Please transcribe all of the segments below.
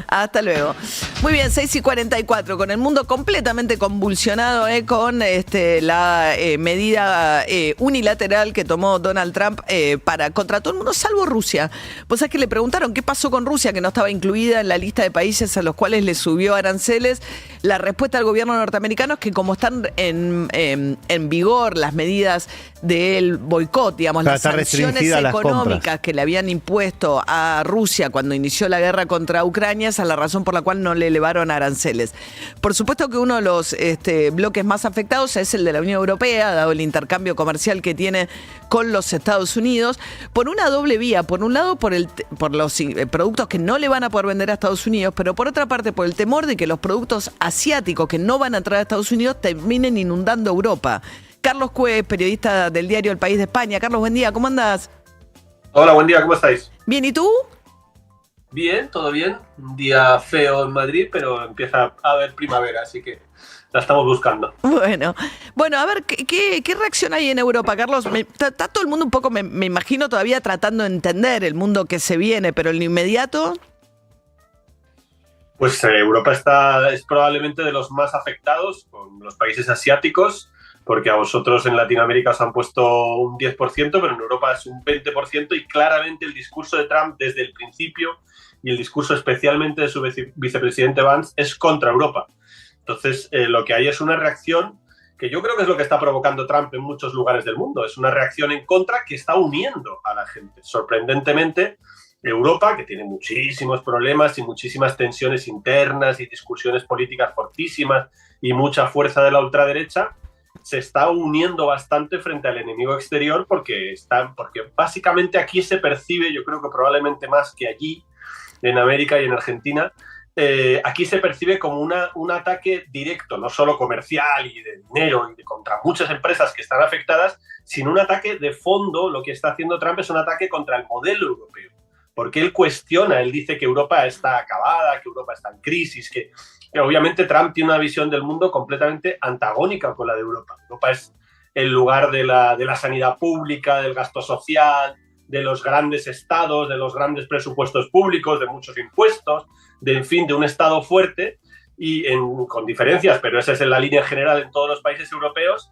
Hasta luego. Muy bien, 6:44, con el mundo completamente convulsionado con la medida unilateral que tomó Donald Trump contra todo el mundo, salvo Rusia. Vos sabés que le preguntaron qué pasó con Rusia, que no estaba incluida en la lista de países a los cuales le subió aranceles. La respuesta del gobierno norteamericano es que como están en vigor las medidas del boicot, digamos, las sanciones económicas que le habían impuesto a Rusia cuando inició la guerra contra Ucrania, esa es la razón por la cual no le elevaron aranceles. Por supuesto que uno de los bloques más afectados es el de la Unión Europea, dado el intercambio comercial que tiene con los Estados Unidos, por una doble vía. Por un lado, por los productos que no le van a poder vender a Estados Unidos, pero por otra parte, por el temor de que los productos asiáticos que no van a entrar a Estados Unidos terminen inundando Europa. Carlos Cué, periodista del diario El País de España. Carlos, buen día, ¿cómo andás? Hola, buen día, ¿cómo estáis? Bien, ¿y tú? Bien, todo bien. Un día feo en Madrid, pero empieza a haber primavera, así que la estamos buscando. Bueno, a ver, ¿qué reacción hay en Europa, Carlos? Está todo el mundo un poco, me imagino, todavía tratando de entender el mundo que se viene, pero en lo inmediato... Pues Europa es probablemente de los más afectados con los países asiáticos, porque a vosotros en Latinoamérica os han puesto un 10%, pero en Europa es un 20%, y claramente el discurso de Trump desde el principio y el discurso especialmente de su vicepresidente Vance es contra Europa. Entonces, lo que hay es una reacción que yo creo que es lo que está provocando Trump en muchos lugares del mundo. Es una reacción en contra que está uniendo a la gente. Sorprendentemente, Europa, que tiene muchísimos problemas y muchísimas tensiones internas y discusiones políticas fortísimas y mucha fuerza de la ultraderecha, se está uniendo bastante frente al enemigo exterior porque básicamente aquí se percibe, yo creo que probablemente más que allí, en América y en Argentina, aquí se percibe como un ataque directo, no solo comercial y de dinero y contra muchas empresas que están afectadas, sino un ataque de fondo. Lo que está haciendo Trump es un ataque contra el modelo europeo, porque él dice que Europa está acabada, que Europa está en crisis, que obviamente Trump tiene una visión del mundo completamente antagónica con la de Europa. Europa es el lugar de la sanidad pública, del gasto social, de los grandes estados, de los grandes presupuestos públicos, de muchos impuestos, de un estado fuerte y con diferencias, pero esa es la línea general en todos los países europeos.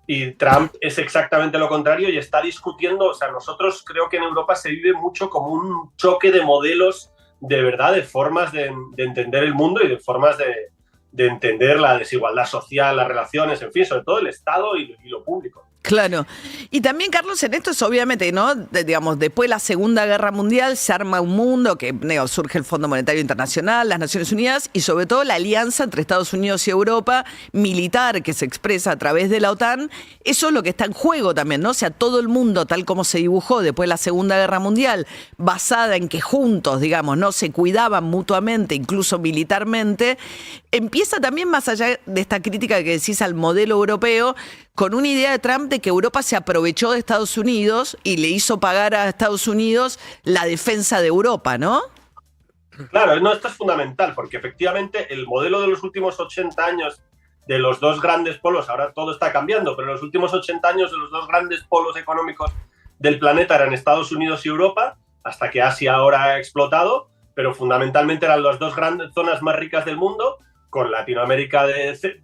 Y Trump es exactamente lo contrario y está discutiendo, o sea, nosotros creo que en Europa se vive mucho como un choque de modelos, de verdad, de formas de entender el mundo y de formas de entender la desigualdad social, las relaciones, en fin, sobre todo el Estado y lo público. Claro. Y también, Carlos, en esto es obviamente, ¿no? Digamos, después de la Segunda Guerra Mundial se arma un mundo que surge el Fondo Monetario Internacional, las Naciones Unidas y sobre todo la alianza entre Estados Unidos y Europa militar que se expresa a través de la OTAN. Eso es lo que está en juego también, ¿no? O sea, todo el mundo tal como se dibujó después de la Segunda Guerra Mundial, basada en que juntos, digamos, ¿no? Se cuidaban mutuamente, incluso militarmente, empieza también, más allá de esta crítica que decís al modelo europeo, con una idea de Trump de que Europa se aprovechó de Estados Unidos y le hizo pagar a Estados Unidos la defensa de Europa, ¿no? Claro, no, esto es fundamental, porque efectivamente el modelo de los últimos 80 años de los dos grandes polos, ahora todo está cambiando, pero los últimos 80 años de los dos grandes polos económicos del planeta eran Estados Unidos y Europa, hasta que Asia ahora ha explotado, pero fundamentalmente eran las dos grandes zonas más ricas del mundo, con Latinoamérica,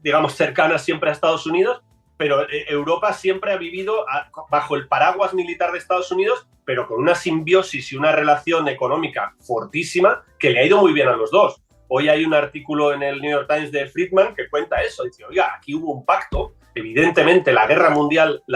digamos, cercana siempre a Estados Unidos, pero Europa siempre ha vivido bajo el paraguas militar de Estados Unidos, pero con una simbiosis y una relación económica fortísima que le ha ido muy bien a los dos. Hoy hay un artículo en el New York Times de Friedman que cuenta eso. Dice, oiga, aquí hubo un pacto. Evidentemente, la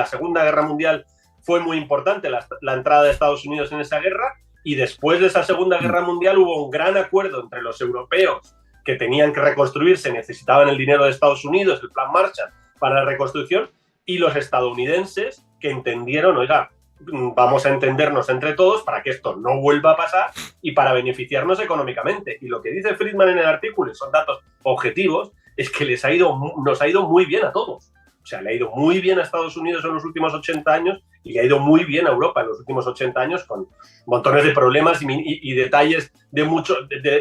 Segunda Guerra Mundial fue muy importante, la entrada de Estados Unidos en esa guerra, y después de esa Segunda Guerra Mundial hubo un gran acuerdo entre los europeos que tenían que reconstruirse, necesitaban el dinero de Estados Unidos, el Plan Marshall, para la reconstrucción, y los estadounidenses que entendieron, oiga, vamos a entendernos entre todos para que esto no vuelva a pasar y para beneficiarnos económicamente. Y lo que dice Friedman en el artículo, y son datos objetivos, es que nos ha ido muy bien a todos. O sea, le ha ido muy bien a Estados Unidos en los últimos 80 años y le ha ido muy bien a Europa en los últimos 80 años, con montones de problemas y detalles de mucho,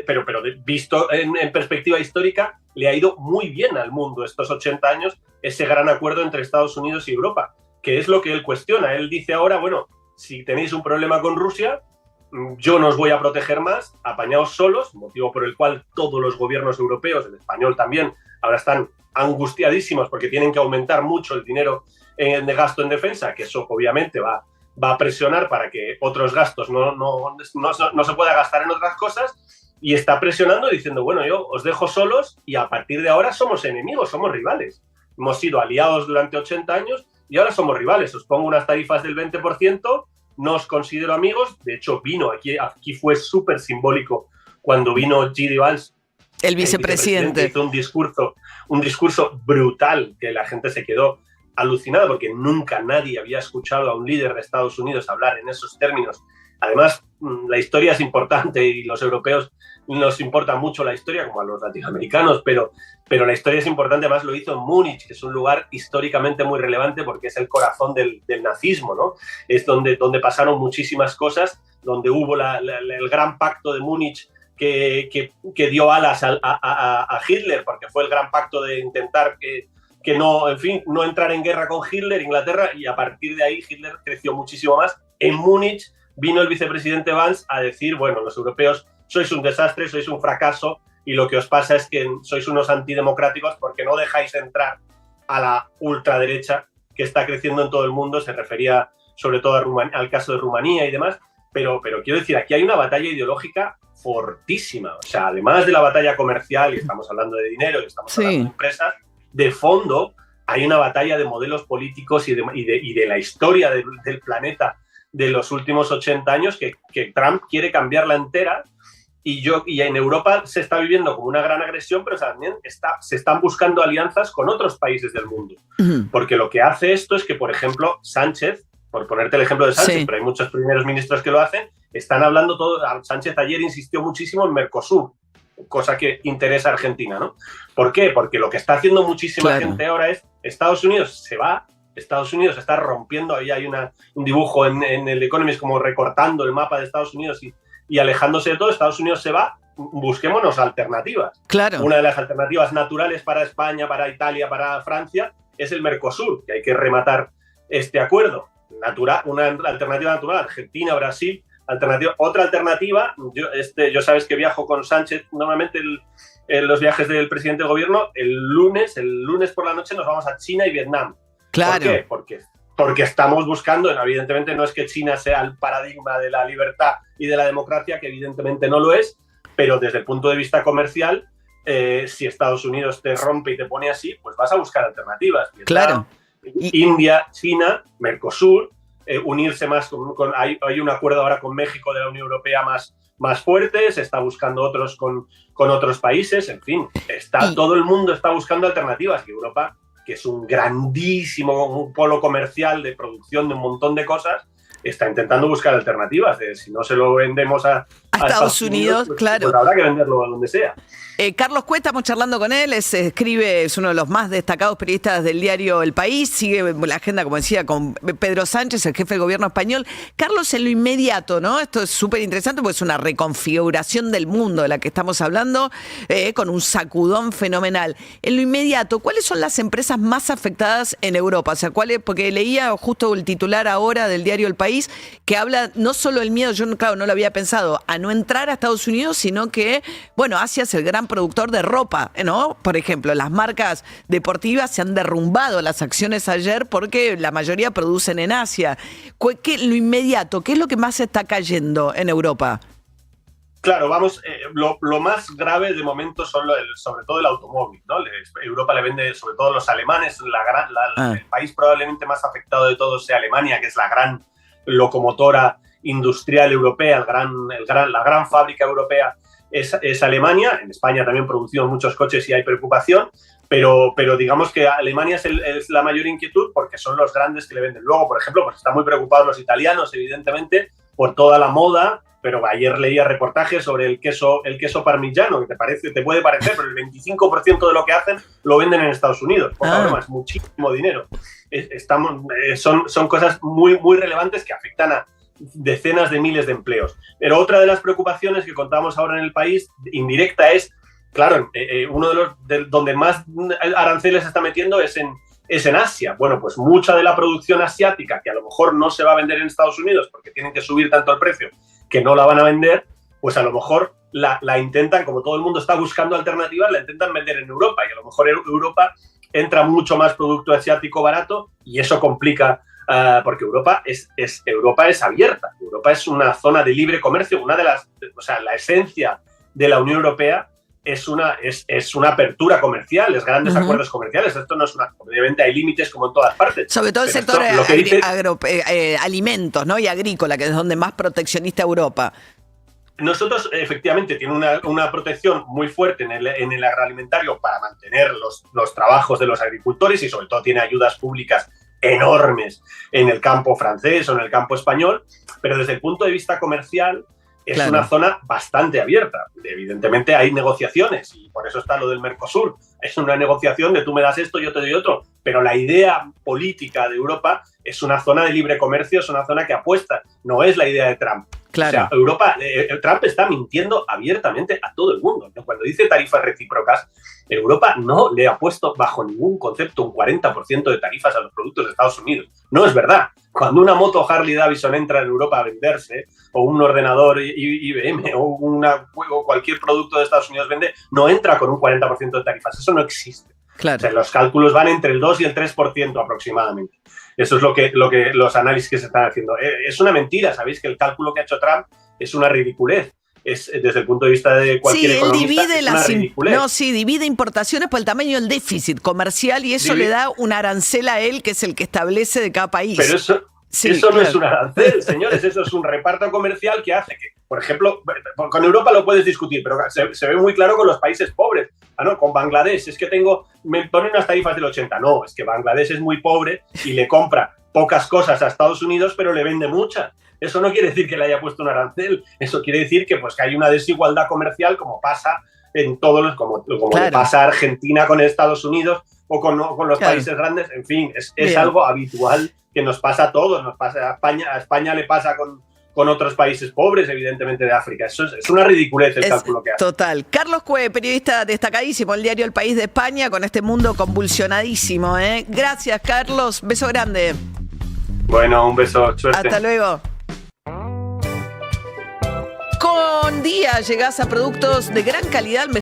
pero visto en perspectiva histórica, le ha ido muy bien al mundo estos 80 años ese gran acuerdo entre Estados Unidos y Europa, que es lo que él cuestiona. Él dice ahora, bueno, si tenéis un problema con Rusia, yo no os voy a proteger más, apañaos solos, motivo por el cual todos los gobiernos europeos, el español también, ahora están angustiadísimos porque tienen que aumentar mucho el dinero de gasto en defensa, que eso obviamente va a presionar para que otros gastos no se pueda gastar en otras cosas, y está presionando diciendo, bueno, yo os dejo solos y a partir de ahora somos enemigos, somos rivales. Hemos sido aliados durante 80 años y ahora somos rivales. Os pongo unas tarifas del 20%, no os considero amigos. De hecho, vino aquí fue súper simbólico cuando vino J.D. Vance, el vicepresidente. Hizo un discurso brutal que la gente se quedó alucinada porque nunca nadie había escuchado a un líder de Estados Unidos hablar en esos términos. Además, la historia es importante y los europeos nos importa mucho la historia, como a los latinoamericanos, pero la historia es importante. Además, lo hizo en Múnich, que es un lugar históricamente muy relevante porque es el corazón del nazismo, ¿no? Es donde pasaron muchísimas cosas, donde hubo el gran pacto de Múnich que dio alas a Hitler, porque fue el gran pacto de intentar que no, en fin, no entrar en guerra con Hitler, Inglaterra, y a partir de ahí Hitler creció muchísimo más. En Múnich vino el vicepresidente Vance a decir, bueno, los europeos sois un desastre, sois un fracaso, y lo que os pasa es que sois unos antidemocráticos porque no dejáis entrar a la ultraderecha que está creciendo en todo el mundo. Se refería sobre todo al caso de Rumanía y demás, pero quiero decir, aquí hay una batalla ideológica fortísima. O sea, además de la batalla comercial, y estamos hablando de dinero, y estamos hablando de empresas, de fondo hay una batalla de modelos políticos y de la historia del planeta de los últimos 80 años que Trump quiere cambiarla entera, y en Europa se está viviendo como una gran agresión, pero también se están buscando alianzas con otros países del mundo. Porque lo que hace esto es que, por ejemplo, Sánchez, por ponerte el ejemplo de Sánchez, pero hay muchos primeros ministros que lo hacen, están hablando todo. Sánchez ayer insistió muchísimo en Mercosur, cosa que interesa a Argentina, ¿no? ¿Por qué? Porque lo que está haciendo muchísima gente ahora es Estados Unidos se va, Estados Unidos está rompiendo, ahí hay un dibujo en el Economist como recortando el mapa de Estados Unidos y alejándose de todo. Estados Unidos se va, busquémonos alternativas. Claro. Una de las alternativas naturales para España, para Italia, para Francia, es el Mercosur, que hay que rematar este acuerdo. Una alternativa natural, Argentina, Brasil. Otra alternativa, yo sabes que viajo con Sánchez normalmente en los viajes del presidente del gobierno. El lunes por la noche nos vamos a China y Vietnam. Claro. ¿Por qué? Porque estamos buscando, evidentemente no es que China sea el paradigma de la libertad y de la democracia, que evidentemente no lo es, pero desde el punto de vista comercial, si Estados Unidos te rompe y te pone así, pues vas a buscar alternativas. Vietnam, claro. India, China, Mercosur, unirse más hay un acuerdo ahora con México de la Unión Europea más fuerte, se está buscando otros con otros países, en fin, todo el mundo está buscando alternativas, y Europa, que es un grandísimo polo comercial de producción de un montón de cosas, está intentando buscar alternativas. Si no se lo vendemos a Estados Unidos, pues, claro. Pues habrá que venderlo a donde sea. Carlos Cuesta, estamos charlando con él, es uno de los más destacados periodistas del diario El País, sigue la agenda, como decía, con Pedro Sánchez, el jefe del gobierno español. Carlos, en lo inmediato, ¿no? Esto es súper interesante porque es una reconfiguración del mundo de la que estamos hablando, con un sacudón fenomenal. En lo inmediato, ¿cuáles son las empresas más afectadas en Europa? O sea, porque leía justo el titular ahora del diario El País, que habla no solo del miedo, yo claro, no lo había pensado, a no entrar a Estados Unidos, sino que, bueno, Asia es el gran productor de ropa, ¿no? Por ejemplo, las marcas deportivas se han derrumbado las acciones ayer porque la mayoría producen en Asia. Lo inmediato, ¿qué es lo que más está cayendo en Europa? Claro, vamos, lo más grave de momento son sobre todo el automóvil, ¿no? Europa le vende, sobre todo los alemanes, el país probablemente más afectado de todos sea Alemania, que es la gran locomotora industrial europea, la gran fábrica europea es Alemania. En España también producimos muchos coches y hay preocupación, pero digamos que Alemania es la mayor inquietud porque son los grandes que le venden. Luego, por ejemplo, pues están muy preocupados los italianos, evidentemente, por toda la moda, pero ayer leía reportajes sobre el queso parmigiano, que te puede parecer, pero el 25% de lo que hacen lo venden en Estados Unidos. Por favor, es muchísimo dinero. Son cosas muy, muy relevantes que afectan a decenas de miles de empleos. Pero otra de las preocupaciones que contamos ahora en El País, indirecta, es, claro, uno de los donde más aranceles se está metiendo es en Asia. Bueno, pues mucha de la producción asiática, que a lo mejor no se va a vender en Estados Unidos porque tienen que subir tanto el precio, que no la van a vender, pues a lo mejor la intentan, como todo el mundo está buscando alternativas, la intentan vender en Europa, y a lo mejor en Europa entra mucho más producto asiático barato y eso complica, porque Europa es abierta. Europa es una zona de libre comercio. La esencia de la Unión Europea es una apertura comercial, es grandes acuerdos comerciales. Esto no es obviamente hay límites como en todas partes. Sobre todo el sector alimentos, ¿no? Y agrícola, que es donde más proteccionista Europa. Nosotros, efectivamente, tiene una protección muy fuerte en el agroalimentario para mantener los trabajos de los agricultores, y sobre todo tiene ayudas públicas enormes en el campo francés o en el campo español, pero desde el punto de vista comercial es una zona bastante abierta. Evidentemente hay negociaciones y por eso está lo del Mercosur. Es una negociación de tú me das esto, yo te doy otro, pero la idea política de Europa es una zona de libre comercio, es una zona que apuesta, no es la idea de Trump. Claro. O sea, Trump está mintiendo abiertamente a todo el mundo. Cuando dice tarifas recíprocas, Europa no le ha puesto bajo ningún concepto un 40% de tarifas a los productos de Estados Unidos. No es verdad. Cuando una moto Harley Davidson entra en Europa a venderse, o un ordenador IBM, o cualquier producto de Estados Unidos vende, no entra con un 40% de tarifas. Eso no existe. Claro. O sea, los cálculos van entre el 2 y el 3% aproximadamente. Eso es lo que los análisis que se están haciendo. Es una mentira, sabéis que el cálculo que ha hecho Trump es una ridiculez. Desde el punto de vista de cualquier economista, es una ridiculez. Divide importaciones por el tamaño del déficit comercial y eso le da un arancel a él, que es el que establece de cada país. Pero eso no es un arancel, señores, eso es un reparto comercial que hace que, por ejemplo, con Europa lo puedes discutir, pero se ve muy claro con los países pobres. ¿No? Con Bangladesh, es que me ponen unas tarifas del 80%. No, es que Bangladesh es muy pobre y le compra pocas cosas a Estados Unidos, pero le vende muchas. Eso no quiere decir que le haya puesto un arancel, eso quiere decir que hay una desigualdad comercial como pasa en todos los, como le pasa a Argentina con Estados Unidos o con los países grandes. En fin, es algo habitual que nos pasa a todos, nos pasa a España le pasa con otros países pobres, evidentemente de África. Eso es una ridiculez el cálculo que hace. Total. Carlos Cue, periodista destacadísimo, el diario El País de España, con este mundo convulsionadísimo. Gracias, Carlos. Beso grande. Bueno, un beso. Suerte. Hasta luego. Con Día llegás a productos de gran calidad.